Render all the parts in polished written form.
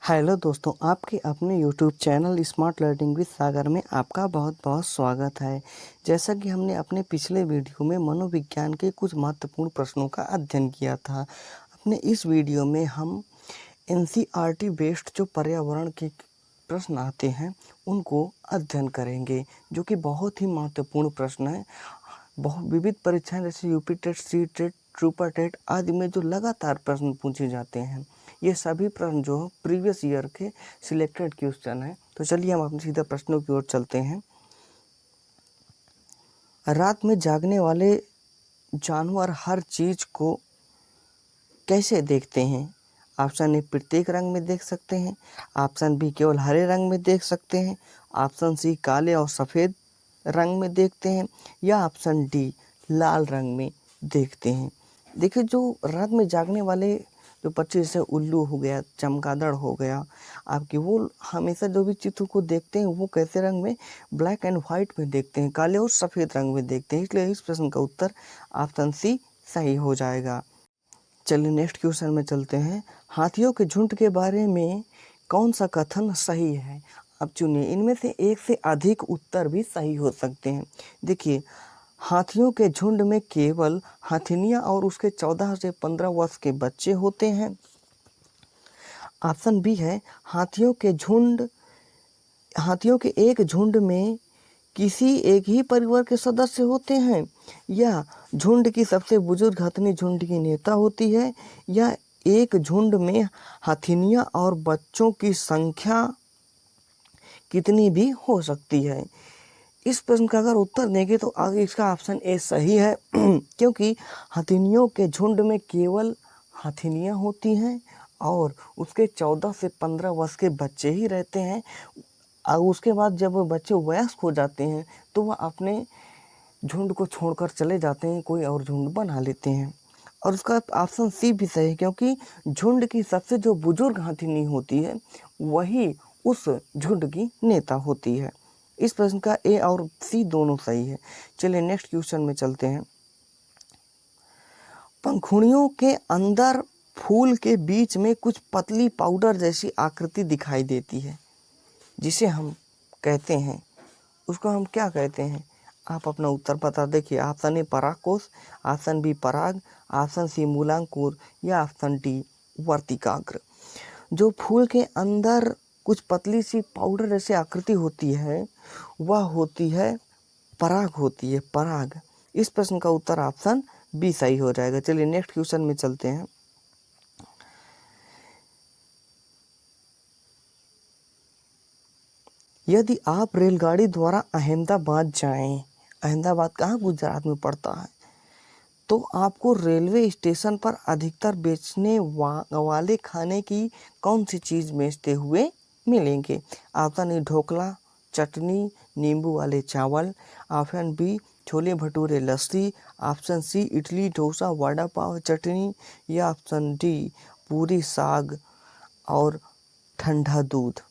Hello दोस्तों, आपके अपने YouTube channel smart learning with Sagar में आपका बहुत बहुत स्वागत है। जैसा कि हमने अपने पिछले वीडियो में मनोविज्ञान के कुछ महत्वपूर्ण प्रश्नों का अध्ययन किया था। अपने इस वीडियो में हम एनसीईआरटी बेस्ड जो पर्यावरण के प्रश्न आते हैं उनको अध्ययन करेंगे, जो कि बहुत ही महत्वपूर्ण प्रश्न है। बहुत विविध परीक्षाएं जैसे UP TET, C TET, super TET आदि में जो लगातार प्रश्न पूछे जाते हैं, ये सभी प्रश्न जो प्रीवियस ईयर के सिलेक्टेड क्वेश्चन हैं। तो चलिए हम अपने सीधा प्रश्नों की ओर चलते हैं। रात में जागने वाले जानवर हर चीज को कैसे देखते हैं? ऑप्शन ए प्रत्येक रंग में देख सकते हैं, ऑप्शन बी केवल हरे रंग में देख सकते हैं, ऑप्शन सी काले और सफ़ेद रंग में देखते हैं, या ऑप्शन डी लाल रंग में देखते हैं। देखिए, जो रात में जागने वाले जो पक्षी जैसे उल्लू हो गया, चमगादड़ हो गया आपकी, वो हमेशा जो भी चित्र को देखते हैं वो कैसे रंग में, ब्लैक एंड वाइट में देखते हैं, काले और सफ़ेद रंग में देखते हैं। इसलिए इस प्रश्न का उत्तर ऑप्शन सी सही हो जाएगा। चलिए नेक्स्ट क्वेश्चन में चलते हैं। हाथियों के झुंड के बारे में कौन सा कथन सही है? अब चुनिए, इनमें से एक से अधिक उत्तर भी सही हो सकते हैं। देखिए, हाथियों के झुंड में केवल हथिनियां और उसके 14 से 15 वर्ष के बच्चे होते हैं। ऑप्शन बी है हाथियों के एक झुंड में किसी एक ही परिवार के सदस्य होते हैं, या झुंड की सबसे बुजुर्ग हथिनी झुंड की नेता होती है, या एक झुंड में हथिनियां और बच्चों की संख्या कितनी भी हो सकती है। इस प्रश्न का अगर उत्तर देंगे तो आगे इसका ऑप्शन ए सही है क्योंकि हथिनियों के झुंड में केवल हथिनियां होती हैं और उसके 14 से 15 वर्ष के बच्चे ही रहते हैं। और उसके बाद जब बच्चे वयस्क हो जाते हैं तो वह अपने झुंड को छोड़कर चले जाते हैं, कोई और झुंड बना लेते हैं। और उसका ऑप्शन सी भी सही है क्योंकि झुंड की सबसे जो बुजुर्ग हथिनी होती है वही उस झुंड की नेता होती है। इस प्रश्न का ए और सी दोनों सही है। चलिए नेक्स्ट क्वेश्चन में चलते हैं। पंखुड़ियों के अंदर फूल के बीच में कुछ पतली पाउडर जैसी आकृति दिखाई देती है, जिसे हम कहते हैं, उसको हम क्या कहते हैं? आप अपना उत्तर बता। देखिए, ऑप्शन ए परागकोश, ऑप्शन बी पराग, ऑप्शन सी मूलांकुर, या ऑप्शन डी वर्तिकाग्र। जो फूल के अंदर कुछ पतली सी पाउडर जैसी आकृति होती है वह होती है पराग, होती है पराग। इस प्रश्न का उत्तर ऑप्शन बी सही हो जाएगा। चलिए नेक्स्ट क्वेश्चन में चलते हैं। यदि आप रेलगाड़ी द्वारा अहमदाबाद जाएं, अहमदाबाद कहाँ गुजरात में पड़ता है, तो आपको रेलवे स्टेशन पर अधिकतर बेचने वाले खाने की कौन सी चीज़ बेचते हुए मिलेंगे? ऑप्शन ए ढोकला, चटनी, नींबू वाले चावल, ऑप्शन बी छोले भटूरे लस्सी, ऑप्शन सी इडली डोसा वड़ा पाव चटनी, या ऑप्शन डी पूरी साग और ठंडा दूध।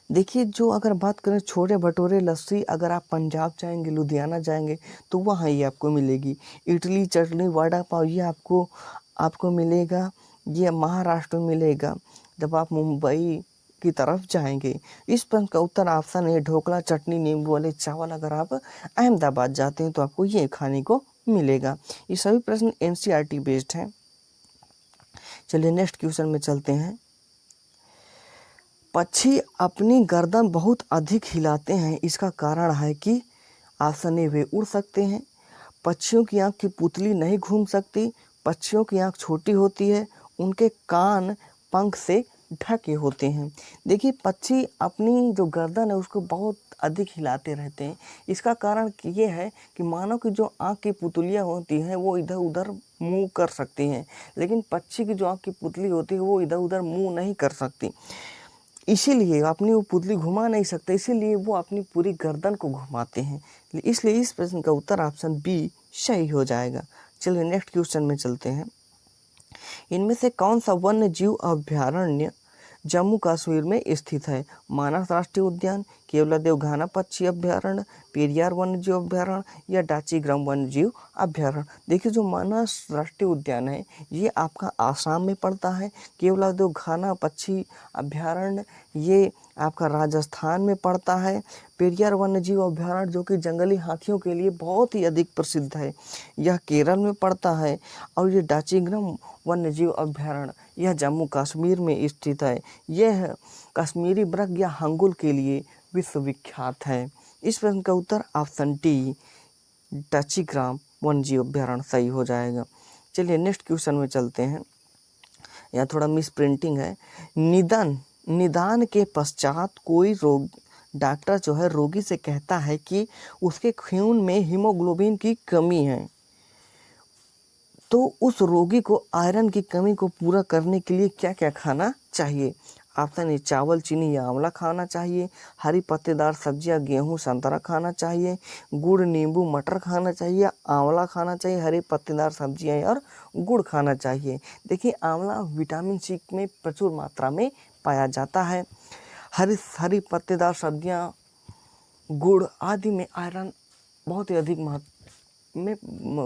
देखिए, जो अगर बात करें छोले भटूरे लस्सी, अगर आप पंजाब जाएंगे, लुधियाना जाएंगे तो वहाँ ये आपको मिलेगी। इडली चटनी वड़ा पाव ये आपको मिलेगा, ये महाराष्ट्र में मिलेगा जब आप मुंबई की तरफ जाएंगे। इस प्रश्न का उत्तर ऑप्शन है ढोकला चटनी नींबू वाले चावल। अगर आप अहमदाबाद जाते हैं तो आपको ये खाने को मिलेगा। ये सभी प्रश्न एनसीईआरटी बेस्ड हैं। चलिए नेक्स्ट क्वेश्चन में चलते हैं। पक्षी अपनी गर्दन बहुत अधिक हिलाते हैं, इसका कारण है कि ऑप्शन ए वे उड़ सकते हैं, पक्षियों की आँख की पुतली नहीं घूम सकती, पक्षियों की आँख छोटी होती है, उनके कान पंख से ढके होते हैं। देखिए, पक्षी अपनी जो गर्दन है उसको बहुत अधिक हिलाते रहते हैं। इसका कारण ये है कि मानव की जो आँख की पुतलियाँ होती हैं वो इधर उधर मूव कर सकती हैं, लेकिन पक्षी की जो आँख की पुतली होती है वो इधर उधर मूव नहीं कर सकती। इसीलिए अपनी वो पुतली घुमा नहीं सकते, इसीलिए वो अपनी पूरी गर्दन को घुमाते हैं। इसलिए इस प्रश्न का उत्तर ऑप्शन बी सही हो जाएगा। चलिए नेक्स्ट क्वेश्चन में चलते हैं। इनमें से कौन सा वन्य जीव अभयारण्य जम्मू कश्मीर में स्थित है? मानस राष्ट्रीय उद्यान, केवलादेव घाना पक्षी अभ्यारण्य, पेरियार वन्यजीव अभ्यारण्य या डाचीग्राम वन्यजीव अभ्यारण्य। देखिए जो मानस राष्ट्रीय उद्यान है ये आपका आसाम में पड़ता है। केवलादेव घाना पक्षी अभ्यारण्य ये आपका राजस्थान में पड़ता है। पेरियार वन्यजीव अभ्यारण्य जो कि जंगली हाथियों के लिए बहुत ही अधिक प्रसिद्ध है, यह केरल में पड़ता है। और ये डाचीग्राम वन्यजीव अभ्यारण्य यह जम्मू कश्मीर में स्थित है। यह कश्मीरी मृग या हंगुल के लिए विश्वविख्यात है। इस प्रश्न का उत्तर ऑप्शन डी डाचीग्राम वन्यजीव अभ्यारण्य सही हो जाएगा। चलिए नेक्स्ट क्वेश्चन में चलते हैं। यहाँ थोड़ा मिस प्रिंटिंग है। निदान के पश्चात कोई डॉक्टर जो है रोगी से कहता है कि उसके खून में हीमोग्लोबिन की कमी है, तो उस रोगी को आयरन की कमी को पूरा करने के लिए क्या क्या खाना चाहिए? ऑप्शन ए चावल, चीनी या आंवला खाना चाहिए, हरी पत्तेदार सब्जियां, गेहूं, संतरा खाना चाहिए, गुड़, नींबू, मटर खाना चाहिए, आंवला खाना चाहिए, हरी पत्तेदार सब्जियां और गुड़ खाना चाहिए। देखिए आंवला विटामिन सी में प्रचुर मात्रा में पाया जाता है। हरी पत्तेदार सब्जियां, गुड़ आदि में आयरन बहुत ही अधिक में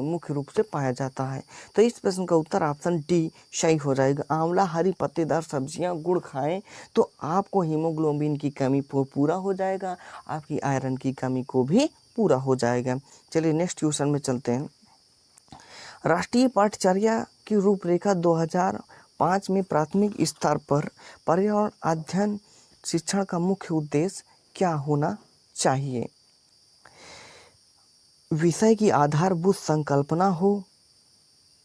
मुख्य रूप से पाया जाता है। तो इस प्रश्न का उत्तर ऑप्शन डी सही हो जाएगा। आंवला, हरी पत्तेदार सब्जियां, गुड़ खाएं तो आपको हीमोग्लोबिन की कमी को पूरा हो जाएगा, आपकी आयरन की कमी को भी पूरा हो जाएगा। चलिए नेक्स्ट क्वेश्चन में चलते हैं। राष्ट्रीय पाठ्यचर्या की रूपरेखा 2005 में प्राथमिक स्तर पर पर्यावरण अध्ययन शिक्षण का मुख्य उद्देश्य क्या होना चाहिए? विषय की आधारभूत संकल्पना हो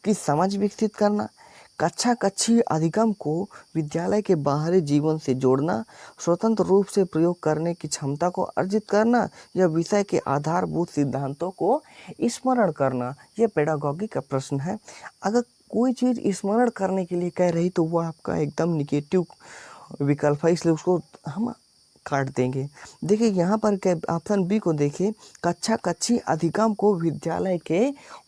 कि समझ विकसित करना, कक्षीय अधिगम को विद्यालय के बाहरी जीवन से जोड़ना, स्वतंत्र रूप से प्रयोग करने की क्षमता को अर्जित करना या विषय के आधारभूत सिद्धांतों को स्मरण करना। यह पेडागॉजी का प्रश्न है। अगर कोई चीज़ स्मरण करने के लिए कह रही तो वो आपका एकदम निगेटिव विकल्प है, इसलिए उसको हम काट देंगे। देखिए यहाँ पर ऑप्शन बी को देखिए, कक्षीय अधिगम को विद्यालय के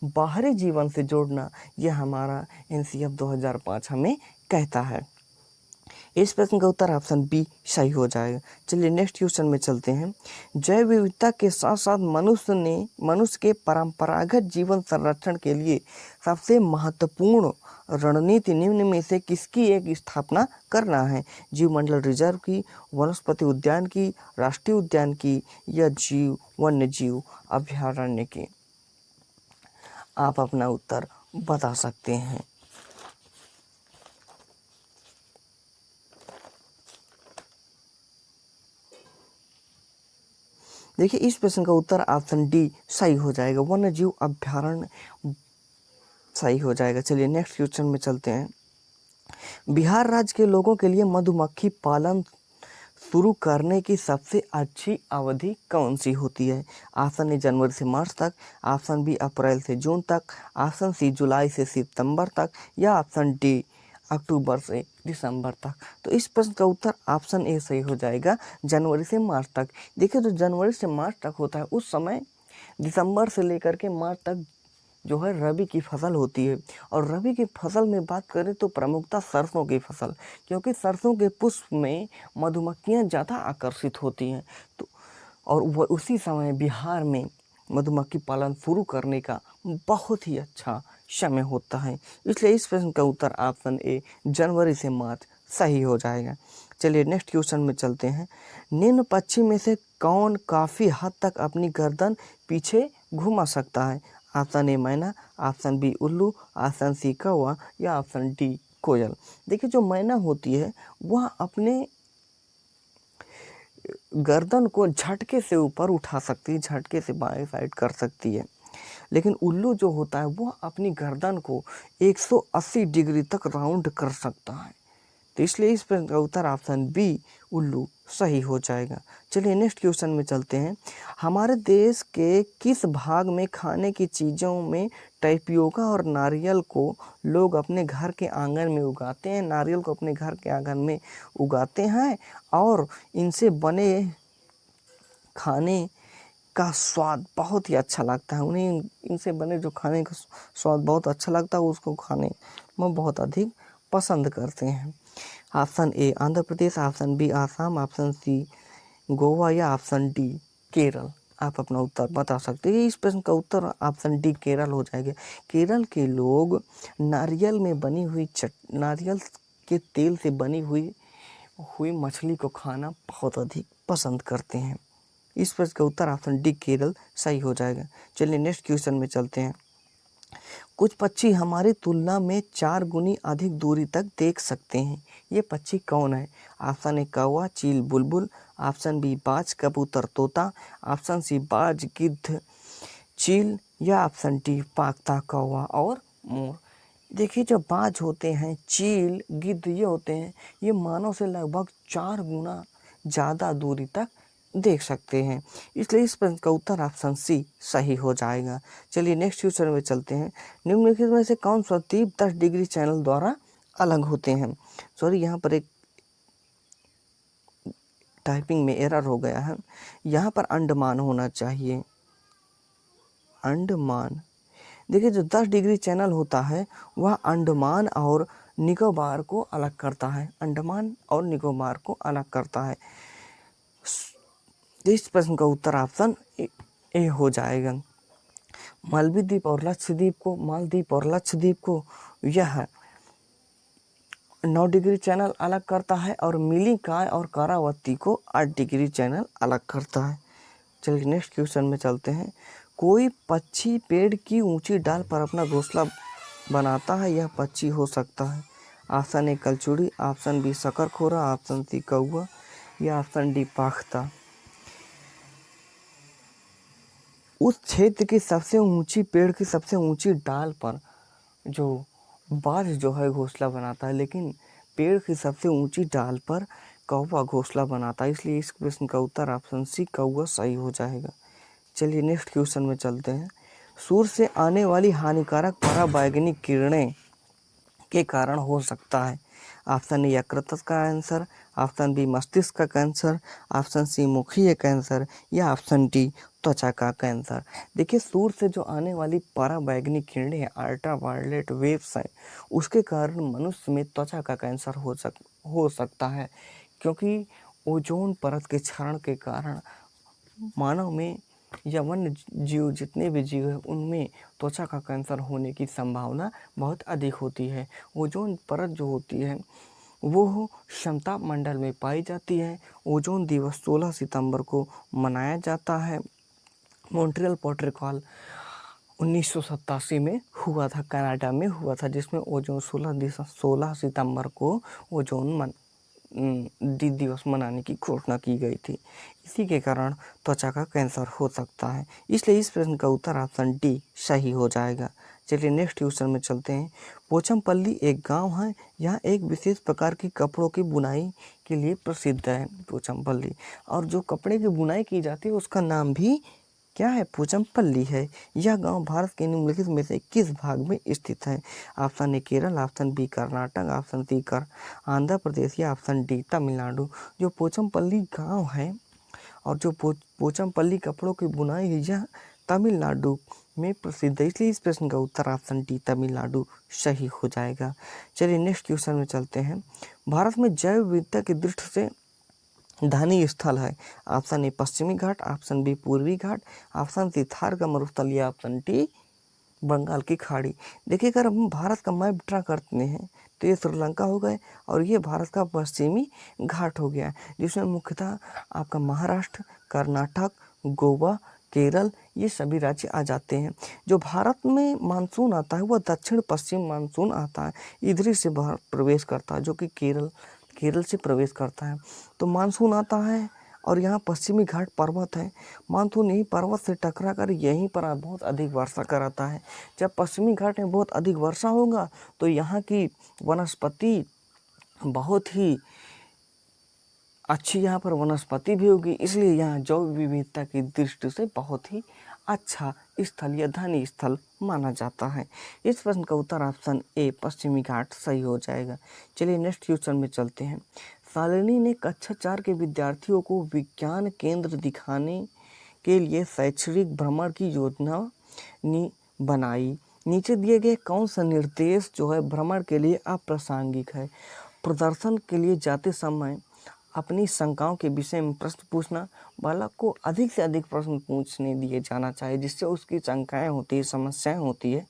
बाहरी जीवन से जोड़ना, यह हमारा एनसीएफ 2005 हमें कहता है। इस प्रश्न का उत्तर ऑप्शन बी सही हो जाएगा। चलिए नेक्स्ट क्वेश्चन में चलते हैं। जैव विविधता के साथ साथ मनुष्य के परंपरागत जीवन संरक्षण के लिए सबसे महत्वपूर्ण रणनीति निम्न में से किसकी एक स्थापना करना है? जीवमंडल रिजर्व की, वनस्पति उद्यान की, राष्ट्रीय उद्यान की या वन्यजीव अभ्यारण्य की? आप अपना उत्तर बता सकते हैं। देखिए इस प्रश्न का उत्तर ऑप्शन डी सही हो जाएगा, वन्यजीव अभ्यारण्य सही हो जाएगा। चलिए नेक्स्ट क्वेश्चन में चलते हैं। बिहार राज्य के लोगों के लिए मधुमक्खी पालन शुरू करने की सबसे अच्छी अवधि कौन सी होती है? ऑप्शन ए जनवरी से मार्च तक, ऑप्शन बी अप्रैल से जून तक, ऑप्शन सी जुलाई से सितंबर तक या ऑप्शन डी अक्टूबर से दिसंबर तक। तो इस प्रश्न का उत्तर ऑप्शन ए सही हो जाएगा, जनवरी से मार्च तक। देखिए जो जनवरी से मार्च तक होता है उस समय दिसंबर से लेकर के मार्च तक जो है रबी की फसल होती है। और रबी की फसल में बात करें तो प्रमुखता सरसों की फसल, क्योंकि सरसों के पुष्प में मधुमक्खियाँ ज़्यादा आकर्षित होती हैं। तो और वह उसी समय बिहार में मधुमक्खी पालन शुरू करने का बहुत ही अच्छा समय होता है, इसलिए इस प्रश्न का उत्तर ऑप्शन ए जनवरी से मार्च सही हो जाएगा। चलिए नेक्स्ट क्वेश्चन में चलते हैं। निम्न पक्षी में से कौन काफ़ी हद तक अपनी गर्दन पीछे घुमा सकता है? ऑप्शन ए मैना, ऑप्शन बी उल्लू, ऑप्शन सी कौवा या ऑप्शन डी कोयल। देखिए जो मैना होती है वह अपने गर्दन को झटके से ऊपर उठा सकती है, झटके से बाएं साइड कर सकती है। लेकिन उल्लू जो होता है वह अपनी गर्दन को 180 डिग्री तक राउंड कर सकता है। तो इसलिए इस प्रश्न का उत्तर ऑप्शन बी उल्लू सही हो जाएगा। चलिए नेक्स्ट क्वेश्चन में चलते हैं। हमारे देश के किस भाग में खाने की चीज़ों में टैपियोका और नारियल को लोग अपने घर के आंगन में उगाते हैं? नारियल को अपने घर के आंगन में उगाते हैं और इनसे बने खाने का स्वाद बहुत ही अच्छा लगता है। उन्हें इनसे बने जो खाने का स्वाद बहुत अच्छा लगता है उसको खाने में बहुत अधिक पसंद करते हैं। Option A Andhra Pradesh, option B Assam, option C Goa या ऑप्शन डी केरल। आप अपना उत्तर बता सकते हैं। इस प्रश्न का उत्तर ऑप्शन डी केरल हो जाएगा। केरल के लोग नारियल के तेल से बनी हुई हुई मछली को खाना बहुत अधिक पसंद करते हैं। इस प्रश्न का उत्तर ऑप्शन डी केरल सही हो जाएगा। चलिए नेक्स्ट क्वेश्चन में चलते हैं। कुछ पक्षी हमारी तुलना में 4 गुनी अधिक दूरी तक देख सकते हैं। ये पक्षी कौन है? ऑप्शन ए कौवा, चील, बुलबुल। ऑप्शन बी बाज, कबूतर, तोता। ऑप्शन सी बाज, गिद्ध, चील। या ऑप्शन डी पागता कौवा और मोर। देखिए, जो बाज होते हैं, चील, गिद्ध, ये होते हैं, ये मानव से लगभग 4 गुना ज़्यादा दूरी तक देख सकते हैं। इसलिए इस प्रश्न का उत्तर ऑप्शन सी सही हो जाएगा। चलिए नेक्स्ट क्वेश्चन में चलते हैं। निम्नलिखित में से कौन सा द्वीप 10 डिग्री चैनल द्वारा अलग होते हैं? सॉरी, यहाँ पर एक टाइपिंग में एरर हो गया है। यहाँ पर अंडमान होना चाहिए, अंडमान। देखिए, जो 10 डिग्री चैनल होता है वह अंडमान और निकोबार को अलग करता है। अंडमान और निकोबार को अलग करता है। इस प्रश्न का उत्तर ऑप्शन ए हो जाएगा। मालदीव और लक्षद्वीप को यह 9 डिग्री चैनल अलग करता है और मिलीकाय और करावती को 8 डिग्री चैनल अलग करता है। चलिए नेक्स्ट क्वेश्चन में चलते हैं। कोई पक्षी पेड़ की ऊंची डाल पर अपना घोंसला बनाता है, यह पक्षी हो सकता है? ऑप्शन ए कलचुड़ी, ऑप्शन बी शकरखोरा, ऑप्शन सी कौवा या ऑप्शन डी पाख्ता। उस क्षेत्र की सबसे ऊंची पेड़ की सबसे ऊंची डाल पर जो बाज जो है घोंसला बनाता है, लेकिन पेड़ की सबसे ऊंची डाल पर कौवा घोंसला बनाता है। इसलिए इस प्रश्न का उत्तर ऑप्शन सी कौवा सही हो जाएगा। चलिए नेक्स्ट क्वेश्चन में चलते हैं। सूर्य से आने वाली हानिकारक पराबैंगनी किरणें के कारण हो सकता है? ऑप्शन ए यकृत का कैंसर, ऑप्शन बी मस्तिष्क का कैंसर, ऑप्शन सी मुखीय कैंसर या ऑप्शन डी त्वचा का कैंसर। देखिए, सूर्य से जो आने वाली पराबैंगनी किरणें अल्ट्रावायलेट वेव्स हैं, उसके कारण मनुष्य में त्वचा का कैंसर हो सकता है, क्योंकि ओजोन परत के क्षरण के कारण मानव में या वन्य जीव, जितने भी जीव हैं, उनमें त्वचा का कैंसर होने की संभावना बहुत अधिक होती है। ओजोन परत जो होती है वो समताप मंडल में पाई जाती है। ओजोन दिवस 16 सितंबर को मनाया जाता है। मॉन्ट्रियल प्रोटोकॉल 1987 में हुआ था, कनाडा में हुआ था, जिसमें ओजोन 16 सितंबर को ओजोन दिवस मनाने की घोषणा की गई थी। इसी के कारण त्वचा का कैंसर हो सकता है। इसलिए इस प्रश्न का उत्तर ऑप्शन डी सही हो जाएगा। चलिए नेक्स्ट क्वेश्चन में चलते हैं। पोचमपल्ली एक गांव है, यहाँ एक विशेष प्रकार की कपड़ों की बुनाई के लिए प्रसिद्ध है पोचमपल्ली, और जो कपड़े की बुनाई की जाती है उसका नाम भी क्या है? पोचमपल्ली है। यह गांव भारत के निम्नलिखित में से किस भाग में स्थित है? Option A Kerala, option B Karnataka, option C Andhra Pradesh या ऑप्शन डी तमिलनाडु। जो पोचमपल्ली गांव है और जो पोचमपल्ली कपड़ों की बुनाई है, यह तमिलनाडु में प्रसिद्ध है। इसलिए इस प्रश्न का उत्तर ऑप्शन डी तमिलनाडु सही हो जाएगा। चलिए नेक्स्ट क्वेश्चन में चलते हैं। भारत में जैव विविधता की दृष्टि से धार्मिक स्थल है। ऑप्शन ए पश्चिमी घाट, ऑप्शन बी पूर्वी घाट, ऑप्शन सी थार का मरुस्थल या ऑप्शन डी बंगाल की खाड़ी। देखिए, अगर हम भारत का मैप ड्रा करते हैं तो ये श्रीलंका हो गए और ये भारत का पश्चिमी घाट हो गया, जिसमें मुख्यतः आपका महाराष्ट्र, कर्नाटक, गोवा, केरल, ये सभी राज्य आ जाते हैं। जो भारत में मानसून आता है वह दक्षिण पश्चिम मानसून आता है, इधर से भारत प्रवेश करता है, जो कि केरल से प्रवेश करता है। तो मानसून आता है और यहाँ पश्चिमी घाट पर्वत है। मानसून यही पर्वत से टकरा कर यहीं पर बहुत अधिक वर्षा कराता है। जब पश्चिमी घाट में बहुत अधिक वर्षा होगा तो यहाँ की वनस्पति बहुत ही अच्छी, यहाँ पर वनस्पति भी होगी, इसलिए यहाँ जैव विविधता की दृष्टि से बहुत ही अच्छा स्थल या धनी स्थल माना जाता है। इस प्रश्न का उत्तर ऑप्शन ए पश्चिमी घाट सही हो जाएगा। चलिए नेक्स्ट क्वेश्चन में चलते हैं। शालिनी ने कक्षा 4 के विद्यार्थियों को विज्ञान केंद्र दिखाने के लिए शैक्षणिक भ्रमण की योजना बनाई। नीचे दिए गए कौन सा निर्देश जो है भ्रमण के लिए अप्रासंगिक है? प्रदर्शन के लिए जाते समय अपनी शंकाओं के विषय में प्रश्न पूछना, बालक को अधिक से अधिक प्रश्न पूछने दिए जाना चाहिए जिससे उसकी शंकाएं होती है, समस्याएं होती है,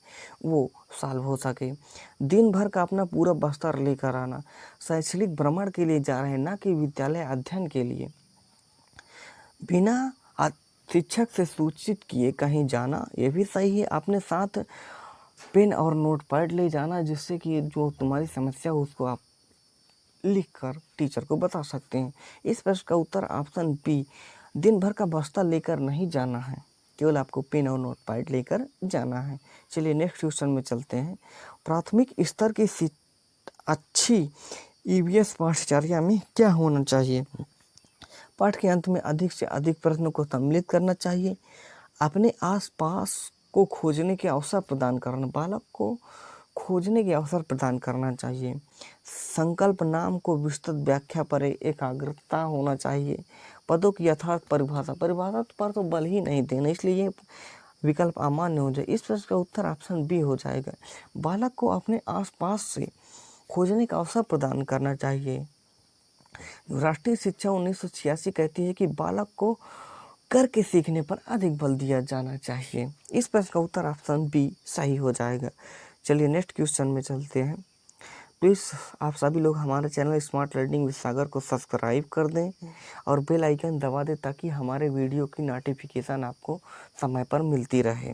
वो सॉल्व हो सके। दिन भर का अपना पूरा बस्तर लेकर आना, शैक्षणिक भ्रमण के लिए जा रहे हैं ना कि विद्यालय अध्ययन के लिए। बिना शिक्षक से सूचित किए कहीं जाना ये भी सही है। अपने साथ पेन और नोट पैड ले जाना जिससे कि जो तुम्हारी समस्या हो उसको आप लिखकर टीचर को बता सकते हैं। इस प्रश्न का उत्तर ऑप्शन बी, दिन भर का बस्ता लेकर नहीं जाना है, केवल आपको पेन और नोट पैड लेकर जाना है। चलिए नेक्स्ट क्वेश्चन में चलते हैं। प्राथमिक स्तर की अच्छी ईवीएस पाठचर्या में क्या होना चाहिए? पाठ के अंत में अधिक से अधिक प्रश्नों को सम्मिलित करना चाहिए। अपने आसपास को खोजने के अवसर प्रदान करना, बालक को खोजने के अवसर प्रदान करना चाहिए। संकल्प नाम को विस्तृत व्याख्या पर एकाग्रता होना चाहिए। पदों की यथार्थ परिभाषा पर तो बल ही नहीं देना, इसलिए ये विकल्प अमान्य हो जाए। इस प्रश्न का उत्तर ऑप्शन बी हो जाएगा। बालक को अपने आसपास से खोजने का अवसर प्रदान करना चाहिए। राष्ट्रीय शिक्षा 1986 कहती है कि बालक को करके सीखने पर अधिक बल दिया जाना चाहिए। इस प्रश्न का उत्तर ऑप्शन बी सही हो जाएगा। चलिए नेक्स्ट क्वेश्चन में चलते हैं। प्लीज़ आप सभी लोग हमारे चैनल स्मार्ट लर्निंग विद सागर को सब्सक्राइब कर दें और बेल आइकन दबा दें ताकि हमारे वीडियो की नोटिफिकेशन आपको समय पर मिलती रहे।